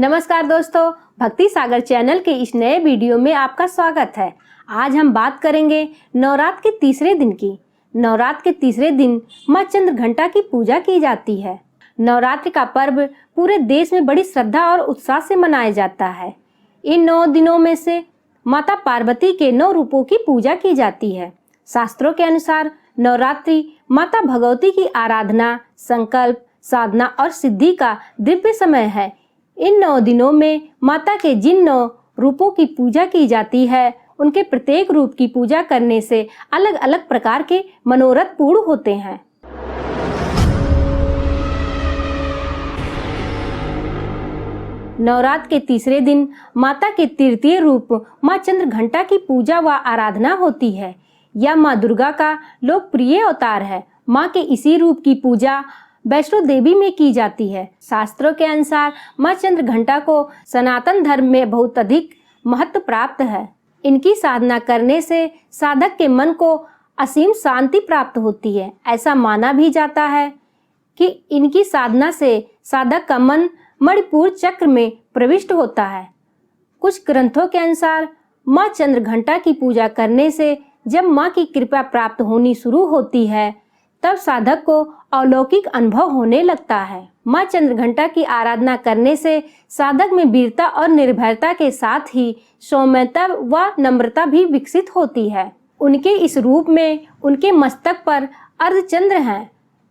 नमस्कार दोस्तों, भक्ति सागर चैनल के इस नए वीडियो में आपका स्वागत है। आज हम बात करेंगे नवरात्र के तीसरे दिन की। नवरात्र के तीसरे दिन मां चंद्रघंटा की पूजा की जाती है। नवरात्र का पर्व पूरे देश में बड़ी श्रद्धा और उत्साह से मनाया जाता है। इन 9 दिनों में से माता पार्वती के 9 रूपों की पूजा की जाती है। शास्त्रों के अनुसार नवरात्रि माता भगवती की आराधना, संकल्प, साधना और सिद्धि का दिव्य समय है। इन 9 दिनों में माता के जिन 9 रूपों की पूजा की जाती है, उनके प्रत्येक रूप की पूजा करने से अलग अलग प्रकार के मनोरथ पूर्ण होते हैं। नवरात्र के तीसरे दिन माता के तृतीय रूप मां चंद्रघंटा की पूजा व आराधना होती है। यह मां दुर्गा का लोकप्रिय अवतार है। मां के इसी रूप की पूजा वैष्णो देवी में की जाती है। शास्त्रों के अनुसार मां चंद्रघंटा को सनातन धर्म में बहुत अधिक महत्व प्राप्त है। इनकी साधना करने से साधक के मन को असीम शांति प्राप्त होती है। ऐसा माना भी जाता है कि इनकी साधना से साधक का मन मणिपुर चक्र में प्रविष्ट होता है। कुछ ग्रंथों के अनुसार मां चंद्रघंटा की पूजा करने से जब मां की कृपा प्राप्त होनी शुरू होती है, तब साधक को अलौकिक अनुभव होने लगता है। मां चंद्रघंटा की आराधना करने से साधक में वीरता और निर्भयता के साथ ही सौम्यता व नम्रता भी विकसित होती है। उनके इस रूप में उनके मस्तक पर अर्धचंद्र हैं,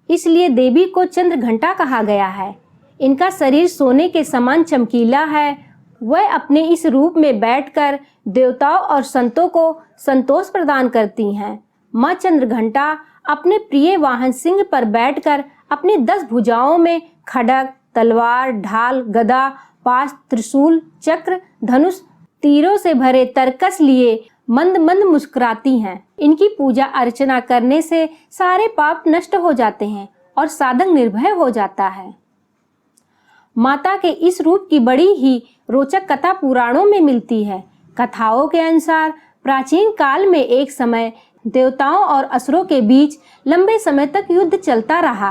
इसलिए देवी को चंद्रघंटा कहा गया है। इनका शरीर सोने के समान चमकीला है। वह अपने इस रूप में बैठकर देवताओं और संतों को संतोष प्रदान करती हैं। मां चंद्रघंटा अपने प्रिय वाहन सिंह पर बैठकर अपनी 10 भुजाओं में खड्ग, तलवार, ढाल, गदा, पाश, त्रिशूल, चक्र, धनुष, तीरों से भरे तरकस लिए मंद मंद मुस्कुराती हैं। इनकी पूजा अर्चना करने से सारे पाप नष्ट हो जाते हैं और साधक निर्भय हो जाता है। माता के इस रूप की बड़ी ही रोचक कथा पुराणों में मिलती है। कथाओं के अनुसार प्राचीन काल में एक समय देवताओं और असुरों के बीच लंबे समय तक युद्ध चलता रहा।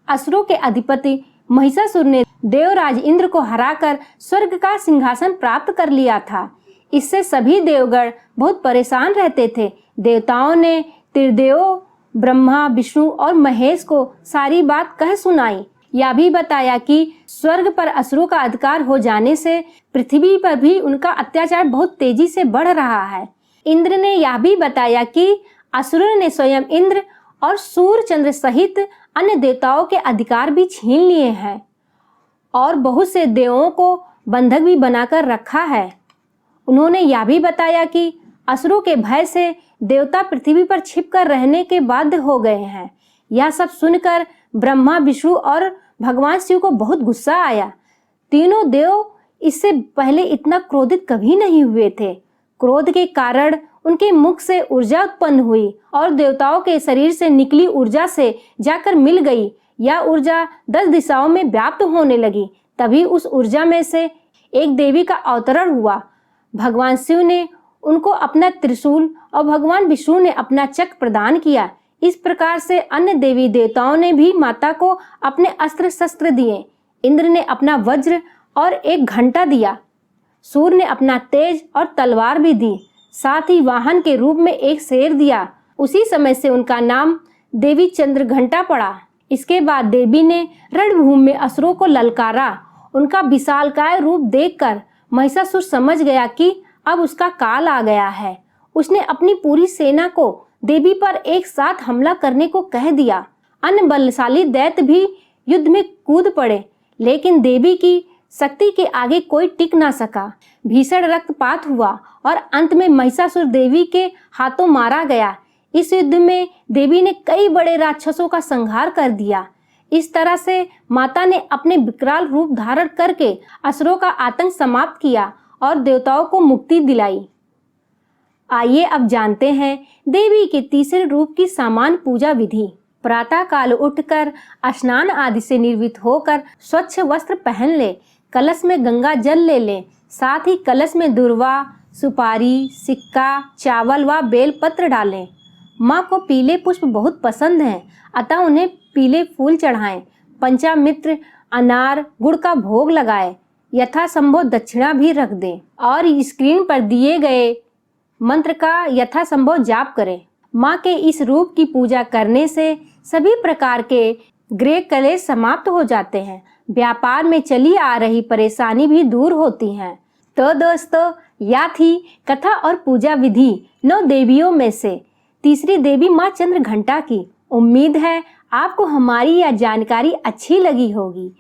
असुरों के अधिपति महिषासुर ने देवराज इंद्र को हराकर स्वर्ग का सिंहासन प्राप्त कर लिया था। इससे सभी देवगण बहुत परेशान रहते थे। देवताओं ने त्रिदेवों ब्रह्मा, विष्णु और महेश को सारी बात कह सुनाई। यह भी बताया कि स्वर्ग पर असुरों का अधिकार हो जाने से पृथ्वी पर भी उनका अत्याचार बहुत तेजी से बढ़ रहा है। इंद्र ने यह भी बताया कि असुरों ने स्वयं इंद्र और सूर्य चंद्र सहित अन्य देवताओं के अधिकार भी छीन लिए हैं और बहुत से देवों को बंधक भी बनाकर रखा है। उन्होंने यह भी बताया कि असुरों के भय से देवता पृथ्वी पर छिपकर रहने के बाध्य हो गए हैं। यह सब सुनकर ब्रह्मा, विष्णु और भगवान शिव को बहुत गुस्सा आया। तीनों देव इससे पहले इतना क्रोधित कभी नहीं हुए थे। क्रोध के कारण उनके मुख से ऊर्जा उत्पन्न हुई और देवताओं के शरीर से निकली ऊर्जा से जाकर मिल गई। यह ऊर्जा 10 दिशाओं में व्याप्त होने लगी। तभी उस ऊर्जा में से एक देवी का अवतरण हुआ। भगवान शिव ने उनको अपना त्रिशूल और भगवान विष्णु ने अपना चक्र प्रदान किया। इस प्रकार से अन्य देवी देवताओं ने भी माता को अपने अस्त्र शस्त्र दिए। इंद्र ने अपना वज्र और एक घंटा दिया। सूर्य ने अपना तेज और तलवार भी दी। साथ ही वाहन के रूप में एक शेर दिया। उसी समय से उनका नाम देवी चंद्रघंटा पड़ा। इसके बाद देवी ने रणभूमि में असुरों को ललकारा। उनका विशालकाय रूप देखकर महिषासुर समझ गया कि अब उसका काल आ गया है। उसने अपनी पूरी सेना को देवी पर एक साथ हमला करने को कह दिया। अन्य बलशाली दैत्य भी युद्ध में कूद पड़े, लेकिन देवी की शक्ति के आगे कोई टिक ना सका। भीषण रक्तपात हुआ और अंत में महिषासुर देवी के हाथों मारा गया। इस युद्ध में देवी ने कई बड़े राक्षसों का संहार कर दिया। इस तरह से माता ने अपने विकराल रूप धारण करके असुरों का आतंक समाप्त किया और देवताओं को मुक्ति दिलाई। आइए अब जानते हैं देवी के तीसरे रूप की सामान्य पूजा विधि। प्रातः काल उठकर स्नान आदि से निर्वृत्त होकर स्वच्छ वस्त्र पहन ले। कलश में गंगा जल ले लें। साथ ही कलश में दुर्वा, सुपारी, सिक्का, चावल व बेल पत्र डालें। माँ को पीले पुष्प बहुत पसंद हैं, अतः उन्हें पीले फूल चढ़ाएं। पंचामृत, अनार, गुड़ का भोग लगाएं। यथासंभव दक्षिणा भी रख दें और स्क्रीन पर दिए गए मंत्र का यथासंभव जाप करें। माँ के इस रूप की पूजा करने से सभी प्रकार के ग्रह कलेश समाप्त हो जाते हैं। व्यापार में चली आ रही परेशानी भी दूर होती हैं। तो दोस्तों, यह थी कथा और पूजा विधि 9 देवियों में से तीसरी देवी माँ चंद्रघंटा की। उम्मीद है आपको हमारी यह जानकारी अच्छी लगी होगी।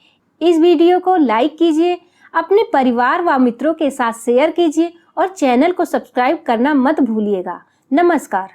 इस वीडियो को लाइक कीजिए, अपने परिवार व मित्रों के साथ शेयर कीजिए और चैनल को सब्सक्राइब करना मत भूलिएगा। नमस्कार।